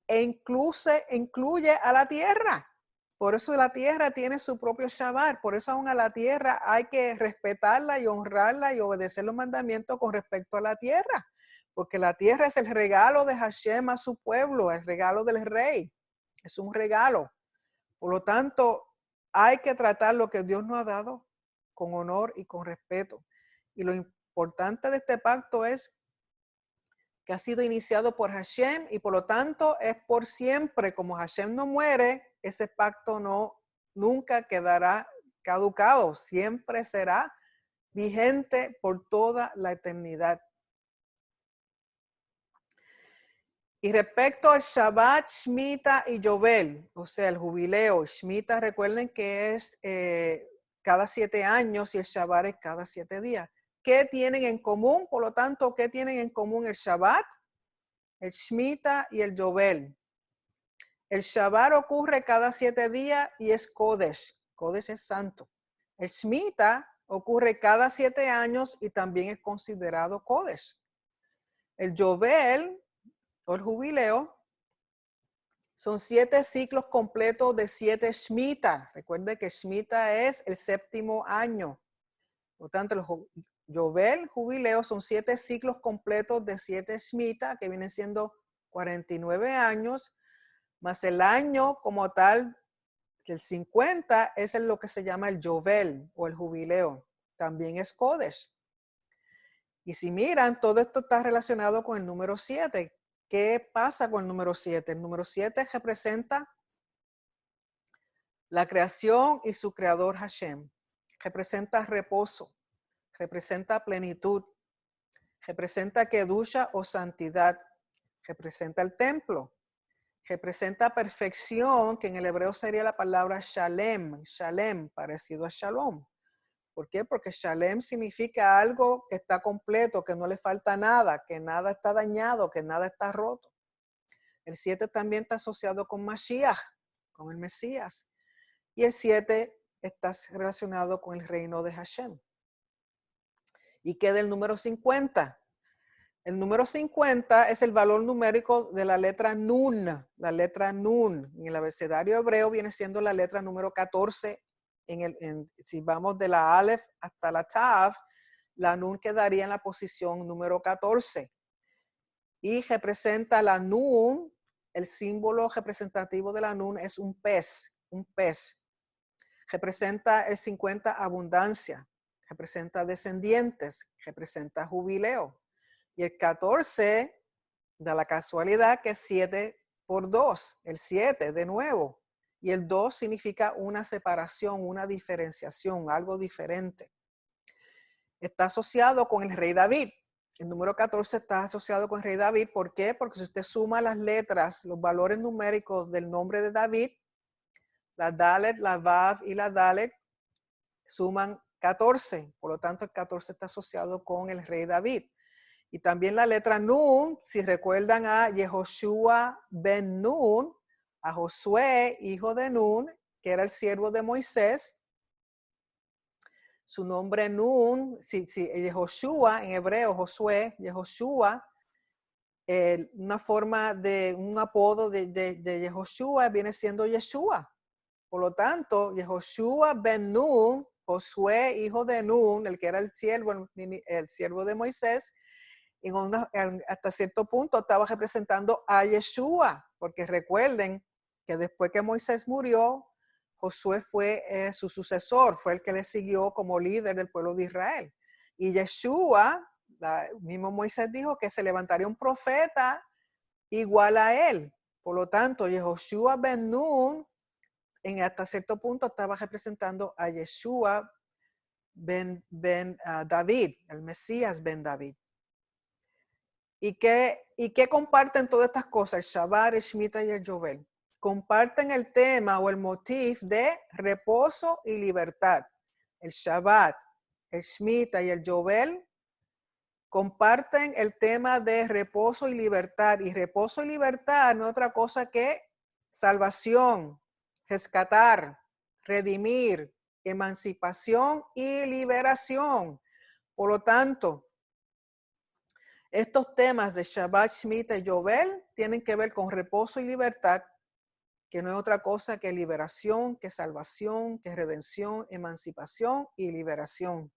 e incluye a la tierra. Por eso la tierra tiene su propio Shabbat. Por eso aún a la tierra hay que respetarla y honrarla y obedecer los mandamientos con respecto a la tierra. Porque la tierra es el regalo de Hashem a su pueblo, el regalo del rey. Es un regalo. Por lo tanto, hay que tratar lo que Dios nos ha dado con honor y con respeto. Y lo importante de este pacto es que ha sido iniciado por Hashem y por lo tanto es por siempre. Como Hashem no muere, ese pacto nunca quedará caducado, siempre será vigente por toda la eternidad. Y respecto al Shabbat, Shemitah y Yobel, o sea, el jubileo, Shemitah, recuerden que es cada 7 años y el Shabbat es cada 7 días. ¿Qué tienen en común? Por lo tanto, ¿qué tienen en común el Shabbat, el Shemitah y el Yobel? El Shabbat ocurre cada 7 días y es Kodesh. Kodesh es santo. El Shemitah ocurre cada 7 años y también es considerado Kodesh. El Yobel o el jubileo son 7 ciclos completos de 7 Shemitah. Recuerde que Shemitah es el 7º año. Por lo tanto, los Yobel, jubileo, son 7 ciclos completos de 7 Shemitah, que vienen siendo 49 años, más el año como tal, el 50, es lo que se llama el Yobel o el jubileo. También es Kodesh. Y si miran, todo esto está relacionado con el número 7. ¿Qué pasa con el número 7? El número 7 representa la creación y su creador Hashem. Representa reposo, representa plenitud, representa kedusha o santidad, representa el templo, representa perfección, que en el hebreo sería la palabra shalem, shalem, parecido a shalom. ¿Por qué? Porque shalem significa algo que está completo, que no le falta nada, que nada está dañado, que nada está roto. El 7 también está asociado con Mashiach, con el Mesías. Y el 7 está relacionado con el reino de Hashem. ¿Y qué del número 50? El número 50 es el valor numérico de la letra Nun. La letra Nun en el abecedario hebreo viene siendo la letra número 14. Si vamos de la Aleph hasta la Tav, la Nun quedaría en la posición número 14. Y representa la Nun, el símbolo representativo de la Nun es un pez, un pez. Representa el 50 abundancia, representa descendientes, representa jubileo. Y el 14 da la casualidad que es 7 por 2, el 7 de nuevo. Y el 2 significa una separación, una diferenciación, algo diferente. Está asociado con el rey David. El número 14 está asociado con el rey David. ¿Por qué? Porque si usted suma las letras, los valores numéricos del nombre de David, la Dalet, la Vav y la Dalet suman 14. Por lo tanto, el 14 está asociado con el rey David. Y también la letra Nun, si recuerdan a Yehoshua ben Nun, a Josué, hijo de Nun, que era el siervo de Moisés. Su nombre Nun, Yehoshua en hebreo, Josué, Yehoshua, una forma de un apodo de Yehoshua viene siendo Yeshua. Por lo tanto, Yehoshua ben Nun, Josué, hijo de Nun, el que era el siervo de Moisés, hasta cierto punto estaba representando a Yeshua, porque recuerden que después que Moisés murió, Josué fue su sucesor, fue el que le siguió como líder del pueblo de Israel. Y Yeshua, mismo Moisés dijo que se levantaría un profeta igual a él. Por lo tanto, Yehoshua ben Nun, hasta cierto punto, estaba representando a Yeshua ben David, el Mesías ben David. ¿Y qué comparten todas estas cosas? El Shabbat, el Shemitah y el Yovel. Comparten el tema o el motif de reposo y libertad. El Shabbat, el Shemitah y el Yovel comparten el tema de reposo y libertad. Y reposo y libertad no es otra cosa que salvación, rescatar, redimir, emancipación y liberación. Por lo tanto, estos temas de Shabbat, Shemitah y Yovel tienen que ver con reposo y libertad, que no es otra cosa que liberación, que salvación, que redención, emancipación y liberación.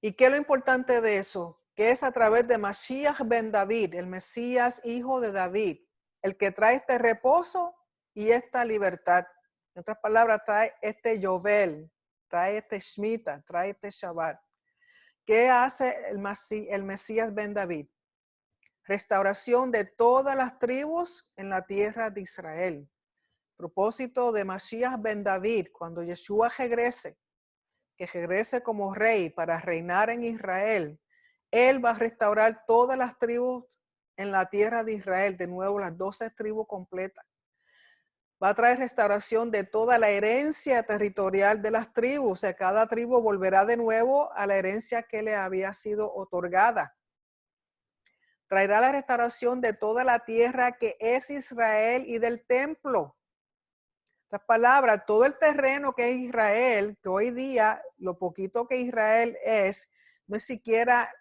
¿Y qué es lo importante de eso? Que es a través de Mashiach ben David, el Mesías hijo de David, el que trae este reposo y esta libertad. En otras palabras, trae este Yovel, trae este Shemitah, trae este Shabbat. ¿Qué hace el Mesías ben David? Restauración de todas las tribus en la tierra de Israel. Propósito de Mashiach ben David, cuando Yeshua regrese, que regrese como rey para reinar en Israel, él va a restaurar todas las tribus en la tierra de Israel, de nuevo las 12 tribus completas. Va a traer restauración de toda la herencia territorial de las tribus, o sea, cada tribu volverá de nuevo a la herencia que le había sido otorgada. Traerá la restauración de toda la tierra que es Israel y del templo. Estas palabras, todo el terreno que es Israel, que hoy día lo poquito que Israel es, no es siquiera,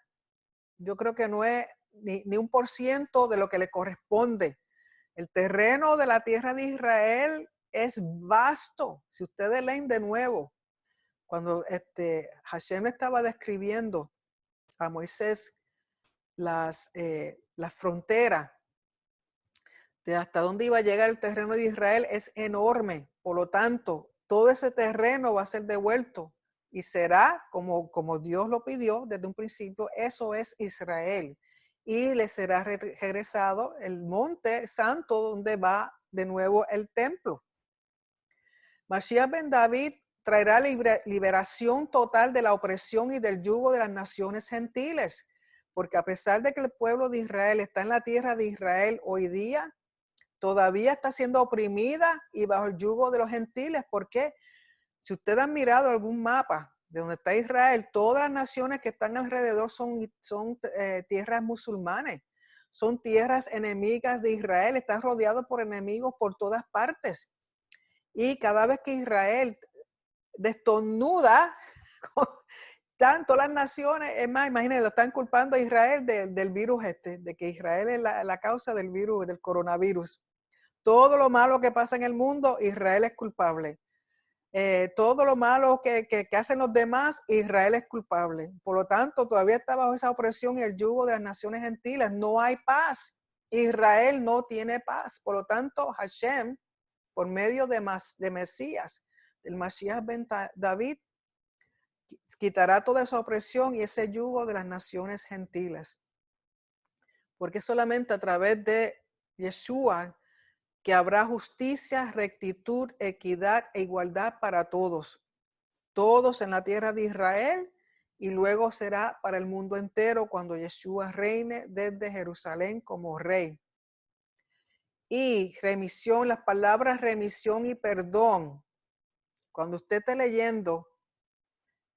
yo creo que no es ni 1% de lo que le corresponde. El terreno de la tierra de Israel es vasto. Si ustedes leen de nuevo, cuando Hashem estaba describiendo a Moisés las fronteras de hasta dónde iba a llegar el terreno de Israel, es enorme. Por lo tanto, todo ese terreno va a ser devuelto y será como Dios lo pidió desde un principio. Eso es Israel. Y le será regresado el monte santo donde va de nuevo el templo. Mashiach ben David traerá liberación total de la opresión y del yugo de las naciones gentiles. Porque a pesar de que el pueblo de Israel está en la tierra de Israel hoy día, todavía está siendo oprimida y bajo el yugo de los gentiles. ¿Por qué? Si ustedes han mirado algún mapa de donde está Israel, todas las naciones que están alrededor son tierras musulmanes, son tierras enemigas de Israel, están rodeados por enemigos por todas partes. Y cada vez que Israel destornuda, tanto las naciones, es más, imagínense, lo están culpando a Israel del virus de que Israel es la causa del virus, del coronavirus. Todo lo malo que pasa en el mundo, Israel es culpable. Todo lo malo que hacen los demás, Israel es culpable. Por lo tanto, todavía está bajo esa opresión y el yugo de las naciones gentiles. No hay paz. Israel no tiene paz. Por lo tanto, Hashem, por medio de Mesías, del Mashiach ben David, quitará toda esa opresión y ese yugo de las naciones gentiles. Porque solamente a través de Yeshua que habrá justicia, rectitud, equidad e igualdad para todos. Todos en la tierra de Israel y luego será para el mundo entero cuando Yeshua reine desde Jerusalén como rey. Y remisión, las palabras remisión y perdón. Cuando usted esté leyendo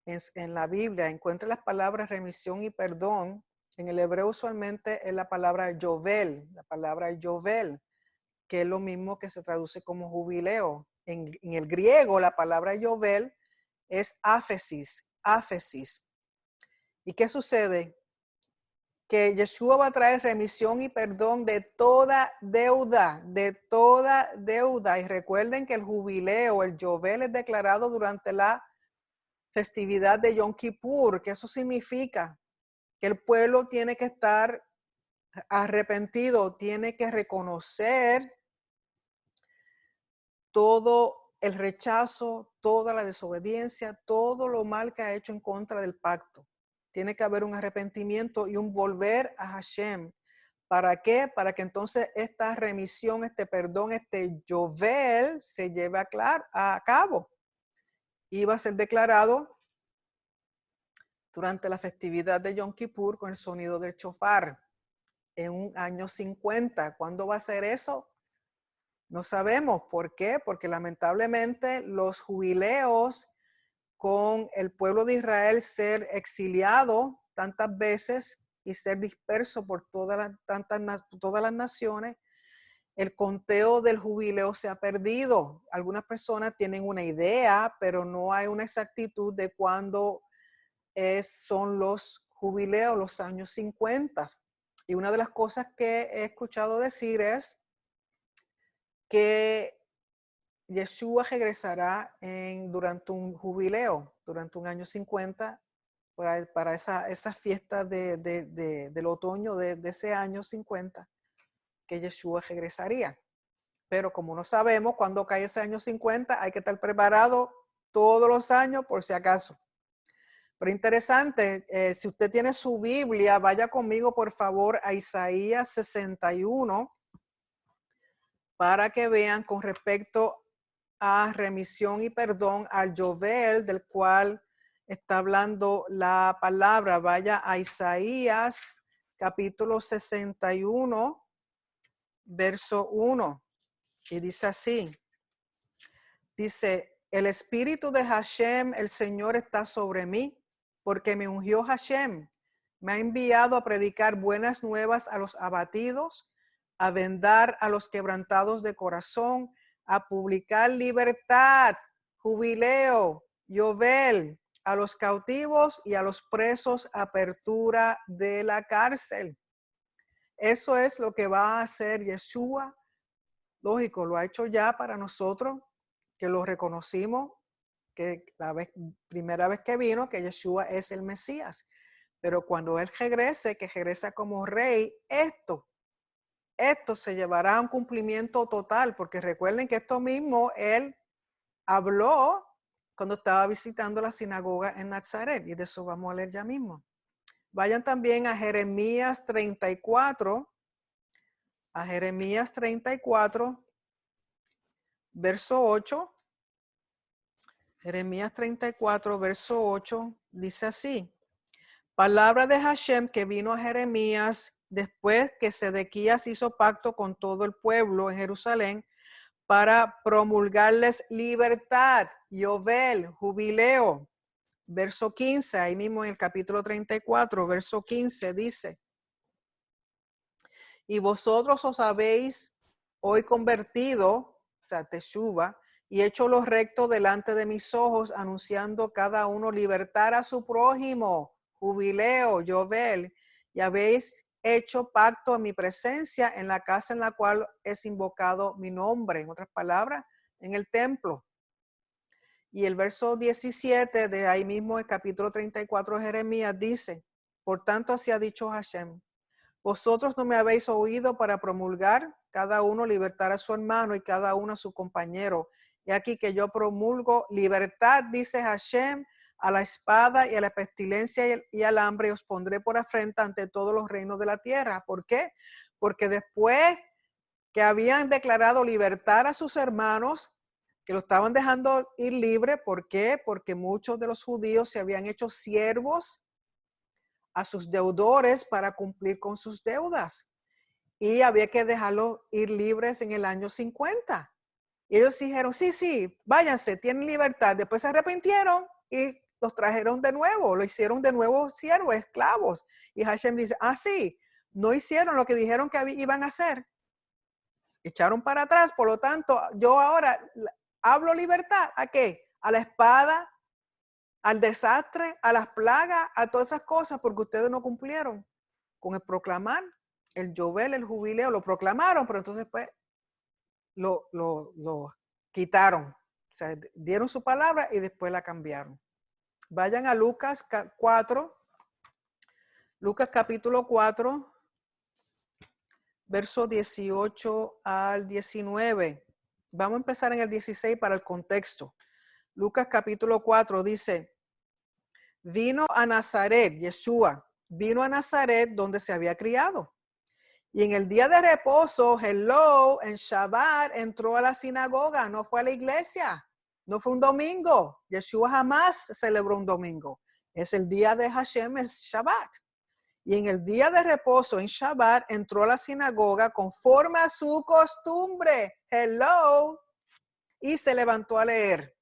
en la Biblia, encuentre las palabras remisión y perdón. En el hebreo usualmente es la palabra Yovel, que es lo mismo que se traduce como jubileo. En el griego, la palabra Yovel es áfesis. ¿Y qué sucede? Que Yeshua va a traer remisión y perdón de toda deuda. Y recuerden que el jubileo, el Yovel, es declarado durante la festividad de Yom Kippur, que eso significa que el pueblo tiene que estar arrepentido, tiene que reconocer todo el rechazo, toda la desobediencia, todo lo mal que ha hecho en contra del pacto. Tiene que haber un arrepentimiento y un volver a Hashem. ¿Para qué? Para que entonces esta remisión, este perdón, este yovel se lleve a cabo. Iba a ser declarado durante la festividad de Yom Kippur con el sonido del shofar en un año 50. ¿Cuándo va a ser eso? No sabemos. ¿Por qué? Porque lamentablemente los jubileos con el pueblo de Israel ser exiliado tantas veces y ser disperso por todas las naciones, el conteo del jubileo se ha perdido. Algunas personas tienen una idea, pero no hay una exactitud de cuándo son los jubileos, los años 50. Y una de las cosas que he escuchado decir es que Yeshua regresará durante un jubileo, durante un año 50, para esa fiesta del otoño de ese año 50, que Yeshua regresaría. Pero como no sabemos cuándo cae ese año 50, hay que estar preparado todos los años por si acaso. Pero interesante, si usted tiene su Biblia, vaya conmigo por favor a Isaías 61 para que vean con respecto a remisión y perdón al Yovel del cual está hablando la palabra. Vaya a Isaías capítulo 61, verso 1. Y dice así, dice, el espíritu de Hashem, el Señor, está sobre mí, porque me ungió Hashem. Me ha enviado a predicar buenas nuevas a los abatidos, a vendar a los quebrantados de corazón, a publicar libertad, jubileo, yovel, a los cautivos y a los presos, apertura de la cárcel. Eso es lo que va a hacer Yeshua. Lógico, lo ha hecho ya para nosotros, que lo reconocimos, que primera vez que vino, que Yeshua es el Mesías. Pero cuando Él regrese, que regresa como rey, esto se llevará a un cumplimiento total, porque recuerden que esto mismo Él habló cuando estaba visitando la sinagoga en Nazaret, y de eso vamos a leer ya mismo. Vayan también a Jeremías 34, verso 8. Jeremías 34, verso 8, dice así. Palabra de Hashem que vino a Jeremías después que Sedequías hizo pacto con todo el pueblo en Jerusalén para promulgarles libertad, yovel, jubileo. Verso 15, ahí mismo en el capítulo 34, verso 15 dice, y vosotros os habéis hoy convertido, o sea, teshuva, y hecho lo recto delante de mis ojos, anunciando cada uno libertar a su prójimo, jubileo, yovel, y habéis hecho pacto en mi presencia en la casa en la cual es invocado mi nombre, en otras palabras, en el templo. Y el verso 17 de ahí mismo, el capítulo 34 de Jeremías, dice, por tanto así ha dicho Hashem, vosotros no me habéis oído para promulgar, cada uno libertar a su hermano y cada uno a su compañero. Y aquí que yo promulgo libertad, dice Hashem, a la espada y a la pestilencia y al hambre, y os pondré por afrenta ante todos los reinos de la tierra. ¿Por qué? Porque después que habían declarado libertad a sus hermanos, que lo estaban dejando ir libre, ¿por qué? Porque muchos de los judíos se habían hecho siervos a sus deudores para cumplir con sus deudas. Y había que dejarlos ir libres en el año 50. Y ellos dijeron, sí, váyanse, tienen libertad. Después se arrepintieron y los trajeron de nuevo, lo hicieron de nuevo siervos, esclavos. Y Hashem dice, sí, no hicieron lo que dijeron que iban a hacer. Echaron para atrás, por lo tanto, yo ahora hablo libertad. ¿A qué? A la espada, al desastre, a las plagas, a todas esas cosas, porque ustedes no cumplieron con el proclamar, el yovel, el jubileo, lo proclamaron, pero entonces pues lo quitaron. O sea, dieron su palabra y después la cambiaron. Vayan a Lucas 4, Lucas capítulo 4, verso 18 al 19. Vamos a empezar en el 16 para el contexto. Lucas capítulo 4 dice, vino a Nazaret, Yeshua, vino a Nazaret donde se había criado. Y en el día de reposo, en Shabbat, entró a la sinagoga, no fue a la iglesia, no fue un domingo. Yeshua jamás celebró un domingo. Es el día de Hashem, es Shabbat. Y en el día de reposo, en Shabbat, entró a la sinagoga conforme a su costumbre. Y se levantó a leer.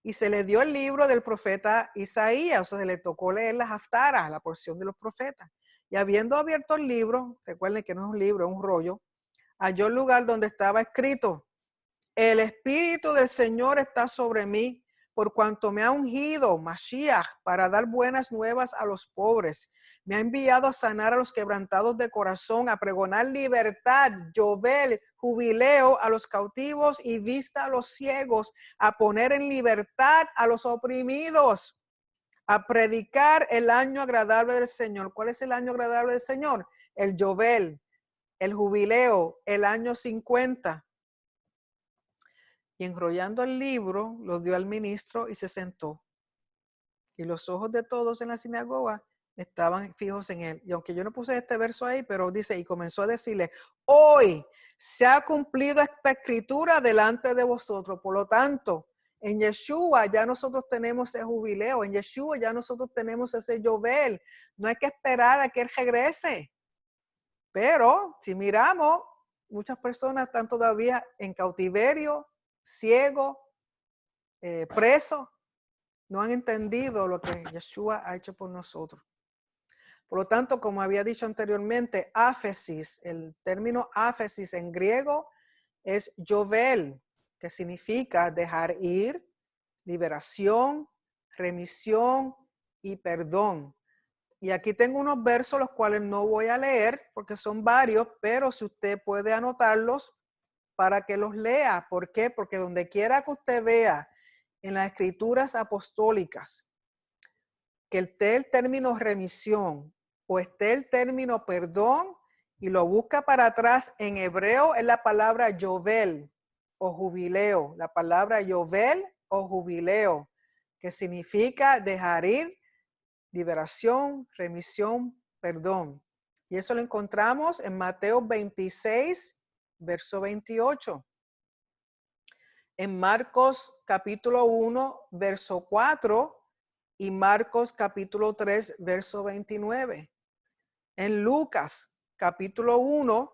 Y se le dio el libro del profeta Isaías, o sea, se le tocó leer las haftaras, la porción de los profetas. Y habiendo abierto el libro, recuerden que no es un libro, es un rollo, halló el lugar donde estaba escrito, el Espíritu del Señor está sobre mí, por cuanto me ha ungido, Mashiach, para dar buenas nuevas a los pobres. Me ha enviado a sanar a los quebrantados de corazón, a pregonar libertad, Yovel, jubileo a los cautivos y vista a los ciegos, a poner en libertad a los oprimidos, a predicar el año agradable del Señor. ¿Cuál es el año agradable del Señor? El Yovel, el jubileo, el año 50. Y enrollando el libro, lo dio al ministro y se sentó. Y los ojos de todos en la sinagoga estaban fijos en él. Y aunque yo no puse este verso ahí, pero dice, y comenzó a decirle, hoy se ha cumplido esta escritura delante de vosotros. Por lo tanto, en Yeshua ya nosotros tenemos ese jubileo, en Yeshua ya nosotros tenemos ese Yovel. No hay que esperar a que él regrese. Pero si miramos, muchas personas están todavía en cautiverio, ciegos, presos, no han entendido lo que Yeshua ha hecho por nosotros. Por lo tanto, como había dicho anteriormente, áfesis, el término áfesis en griego es yovel, que significa dejar ir, liberación, remisión y perdón. Y aquí tengo unos versos los cuales no voy a leer porque son varios, pero si usted puede anotarlos para que los lea. ¿Por qué? Porque donde quiera que usted vea en las escrituras apostólicas que esté el término remisión o esté el término perdón y lo busca para atrás, en hebreo es la palabra yovel o jubileo, la palabra yovel o jubileo, que significa dejar ir, liberación, remisión, perdón. Y eso lo encontramos en Mateo 26, verso 28. En Marcos capítulo 1, verso 4 y Marcos capítulo 3, verso 29. En Lucas capítulo 1,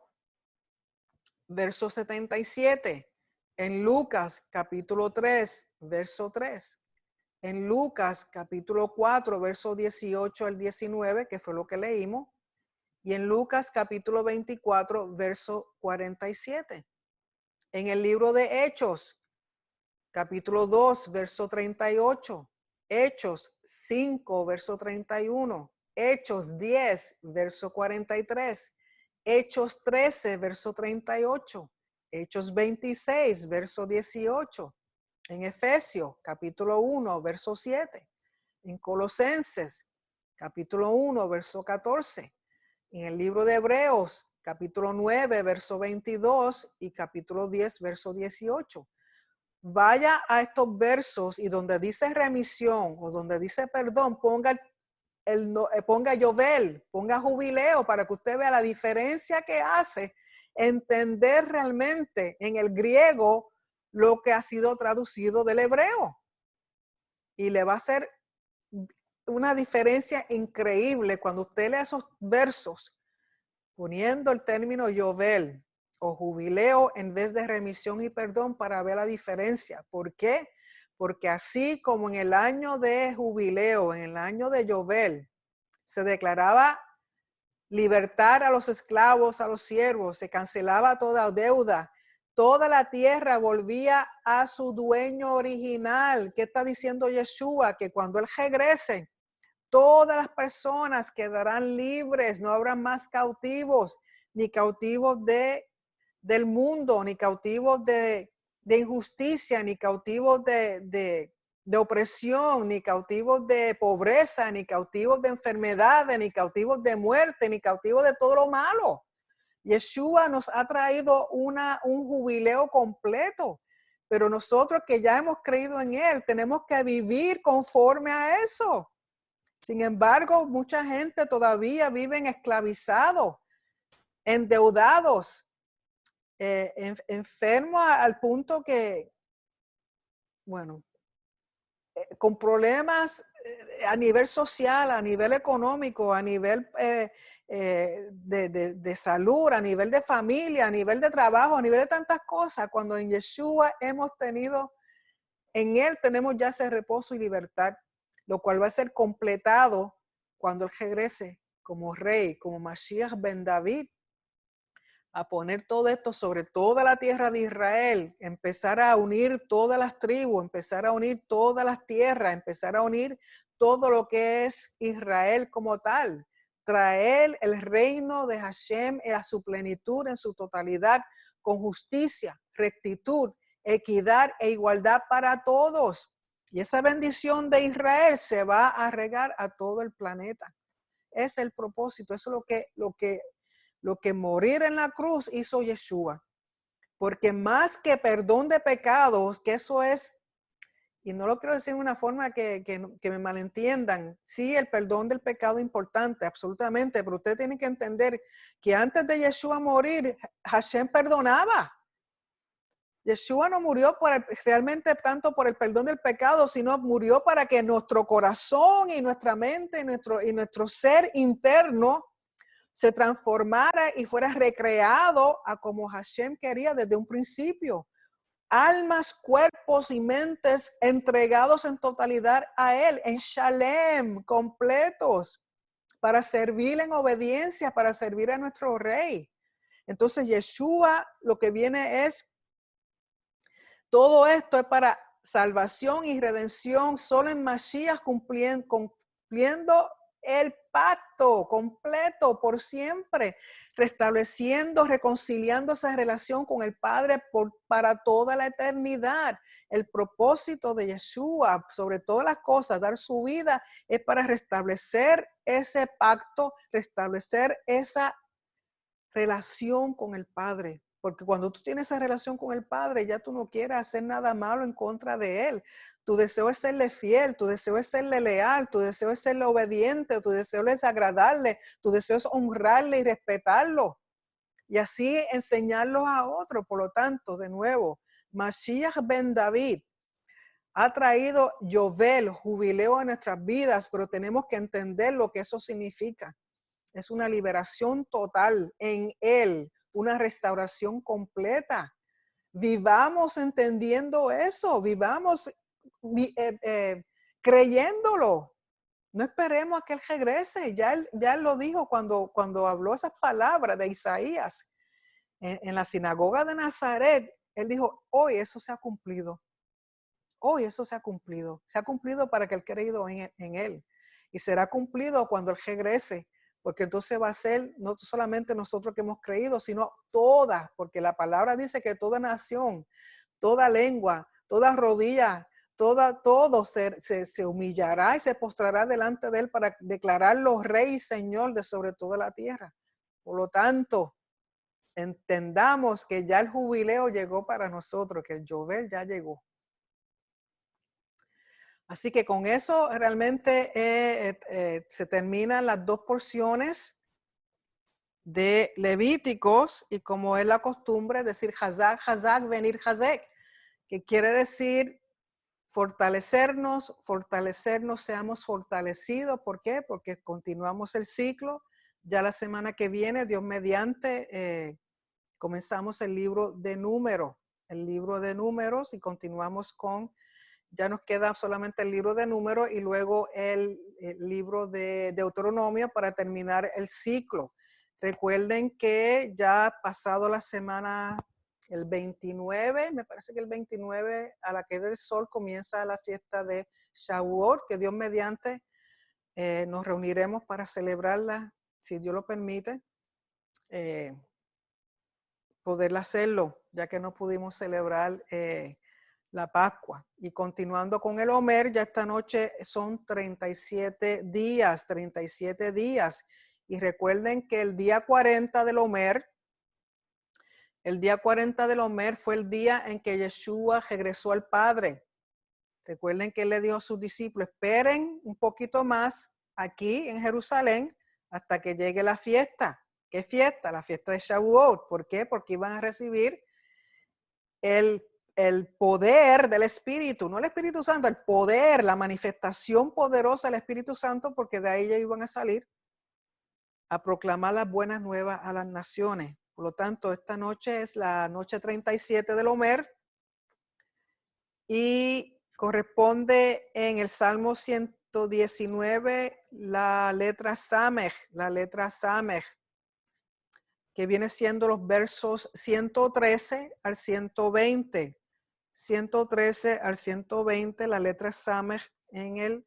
verso 77. En Lucas capítulo 3, verso 3. En Lucas capítulo 4, verso 18 al 19, que fue lo que leímos. Y en Lucas capítulo 24, verso 47. En el libro de Hechos, capítulo 2, verso 38. Hechos 5, verso 31. Hechos 10, verso 43. Hechos 13, verso 38. Hechos 26, verso 18. En Efesios, capítulo 1, verso 7. En Colosenses, capítulo 1, verso 14. En el libro de Hebreos, capítulo 9, verso 22 y capítulo 10, verso 18. Vaya a estos versos y donde dice remisión o donde dice perdón, ponga yovel, ponga jubileo para que usted vea la diferencia que hace entender realmente en el griego lo que ha sido traducido del hebreo. Y le va a hacer una diferencia increíble cuando usted lee esos versos poniendo el término yovel o jubileo en vez de remisión y perdón para ver la diferencia. ¿Por qué? Porque así como en el año de jubileo, en el año de yovel, se declaraba libertad a los esclavos, a los siervos, se cancelaba toda deuda, toda la tierra volvía a su dueño original. ¿Qué está diciendo Yeshua? Que cuando él regrese, todas las personas quedarán libres, no habrá más cautivos, ni cautivos del mundo, ni cautivos de injusticia, ni cautivos de de opresión, ni cautivos de pobreza, ni cautivos de enfermedades, ni cautivos de muerte, ni cautivos de todo lo malo. Yeshua nos ha traído un jubileo completo, pero nosotros que ya hemos creído en Él, tenemos que vivir conforme a eso. Sin embargo, mucha gente todavía vive esclavizados, endeudados, enfermos al punto que, bueno, con problemas a nivel social, a nivel económico, a nivel de salud, a nivel de familia, a nivel de trabajo, a nivel de tantas cosas. Cuando en Yeshua hemos tenido, en Él tenemos ya ese reposo y libertad, lo cual va a ser completado cuando Él regrese como Rey, como Mashiach ben David, a poner todo esto sobre toda la tierra de Israel, empezar a unir todas las tribus, empezar a unir todas las tierras, empezar a unir todo lo que es Israel como tal, traer el reino de Hashem a su plenitud, en su totalidad, con justicia, rectitud, equidad e igualdad para todos. Y esa bendición de Israel se va a regar a todo el planeta. Ese es el propósito, eso es lo que morir en la cruz hizo Yeshua. Porque más que perdón de pecados, que eso es, y no lo quiero decir de una forma que me malentiendan, sí, el perdón del pecado es importante, absolutamente, pero usted tiene que entender que antes de Yeshua morir, Hashem perdonaba. Yeshua no murió realmente tanto por el perdón del pecado, sino murió para que nuestro corazón y nuestra mente y nuestro ser interno se transformara y fuera recreado a como Hashem quería desde un principio. Almas, cuerpos y mentes entregados en totalidad a Él, en Shalem, completos, para servir en obediencia, para servir a nuestro Rey. Entonces Yeshua lo que viene es, todo esto es para salvación y redención, solo en Mashiach cumpliendo el pacto completo por siempre, restableciendo, reconciliando esa relación con el Padre para toda la eternidad. El propósito de Yeshua, sobre todas las cosas, dar su vida, es para restablecer ese pacto, restablecer esa relación con el Padre. Porque cuando tú tienes esa relación con el Padre, ya tú no quieres hacer nada malo en contra de Él. Tu deseo es serle fiel, tu deseo es serle leal, tu deseo es serle obediente, tu deseo es agradarle, tu deseo es honrarle y respetarlo. Y así enseñarlo a otros. Por lo tanto, de nuevo, Mashiach ben David ha traído Yovel, jubileo a nuestras vidas, pero tenemos que entender lo que eso significa. Es una liberación total en Él, una restauración completa. Vivamos entendiendo eso, vivamos creyéndolo. No esperemos a que Él regrese. Ya él lo dijo cuando habló esas palabras de Isaías en la sinagoga de Nazaret. Él dijo, hoy eso se ha cumplido. Hoy eso se ha cumplido. Se ha cumplido para que el creído en Él. Y será cumplido cuando Él regrese. Porque entonces va a ser no solamente nosotros que hemos creído, sino todas. Porque la palabra dice que toda nación, toda lengua, toda rodilla, todo se humillará y se postrará delante de Él para declararlo Rey y Señor de sobre toda la tierra. Por lo tanto, entendamos que ya el jubileo llegó para nosotros, que el Yovel ya llegó. Así que con eso realmente se terminan las dos porciones de Levíticos, y como es la costumbre decir Hazak, Hazak, venir Hazek, que quiere decir fortalecernos, seamos fortalecidos. ¿Por qué? Porque continuamos el ciclo. Ya la semana que viene, Dios mediante, comenzamos el libro de Números, y continuamos ya nos queda solamente el libro de Números y luego el libro de Deuteronomio para terminar el ciclo. Recuerden que ya pasado la semana, el 29, me parece que el 29 a la caída del sol comienza la fiesta de Shavuot, que Dios mediante nos reuniremos para celebrarla, si Dios lo permite, poderla hacerlo, ya que no pudimos celebrar la Pascua. Y continuando con el Omer, ya esta noche son 37 días, 37 días. Y recuerden que el día 40 del Omer, fue el día en que Yeshua regresó al Padre. Recuerden que él le dijo a sus discípulos, esperen un poquito más aquí en Jerusalén hasta que llegue la fiesta. ¿Qué fiesta? La fiesta de Shavuot. ¿Por qué? Porque iban a recibir el poder del Espíritu, no el Espíritu Santo, el poder, la manifestación poderosa del Espíritu Santo, porque de ahí ya iban a salir a proclamar las buenas nuevas a las naciones. Por lo tanto, esta noche es la noche 37 del Omer y corresponde en el Salmo 119 la letra Samech, que viene siendo los versos 113 al 120. 113 al 120, la letra Samech en el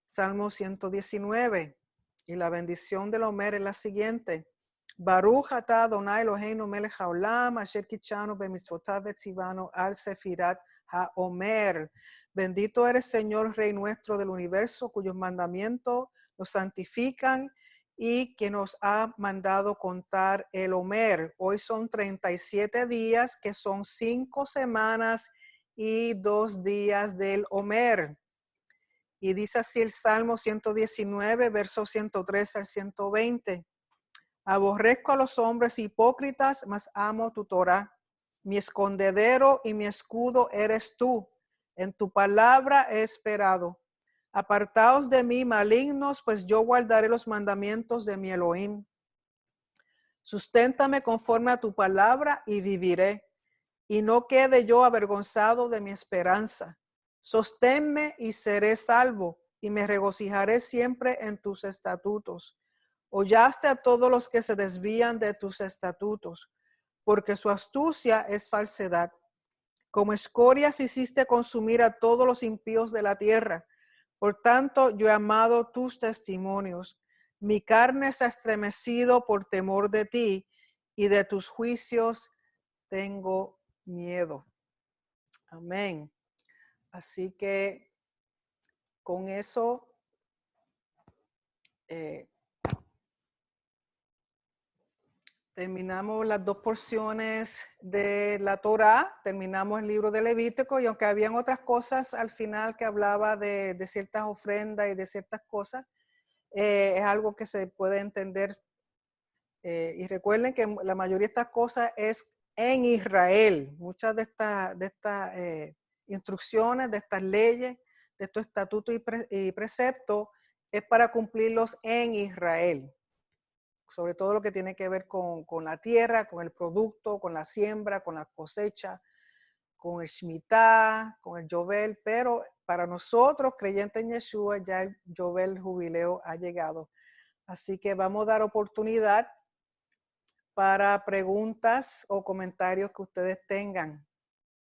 Salmo 119. Y la bendición del Omer es la siguiente. Baruch atah Adonai Eloheinu melech haolam, asher kitshanu bemitzvotav vetzivanu al sefirat haomer. Bendito eres, Señor, Rey nuestro del universo, cuyos mandamientos nos santifican y que nos ha mandado contar el Omer. Hoy son 37 días, que son 5 semanas y 2 días del Omer. Y dice así el Salmo 119, versos 113 al 120. Aborrezco a los hombres hipócritas, mas amo tu Torah. Mi escondedero y mi escudo eres tú. En tu palabra he esperado. Apartaos de mí, malignos, pues yo guardaré los mandamientos de mi Elohim. Susténtame conforme a tu palabra y viviré, y no quede yo avergonzado de mi esperanza. Sosténme y seré salvo, y me regocijaré siempre en tus estatutos. Hollaste a todos los que se desvían de tus estatutos, porque su astucia es falsedad. Como escorias hiciste consumir a todos los impíos de la tierra. Por tanto, yo he amado tus testimonios. Mi carne se ha estremecido por temor de ti, y de tus juicios tengo miedo. Amén. Así que con eso terminamos las 2 porciones de la Torá, terminamos el libro de Levítico, y aunque habían otras cosas al final que hablaba de ciertas ofrendas y de ciertas cosas, es algo que se puede entender. Y recuerden que la mayoría de estas cosas es en Israel. Muchas de estas instrucciones, de estas leyes, de estos estatutos y preceptos, es para cumplirlos en Israel. Sobre todo lo que tiene que ver con la tierra, con el producto, con la siembra, con la cosecha, con el Shemitah, con el Yovel. Pero para nosotros, creyentes en Yeshua, ya el Yovel, el jubileo, ha llegado. Así que vamos a dar oportunidad para preguntas o comentarios que ustedes tengan.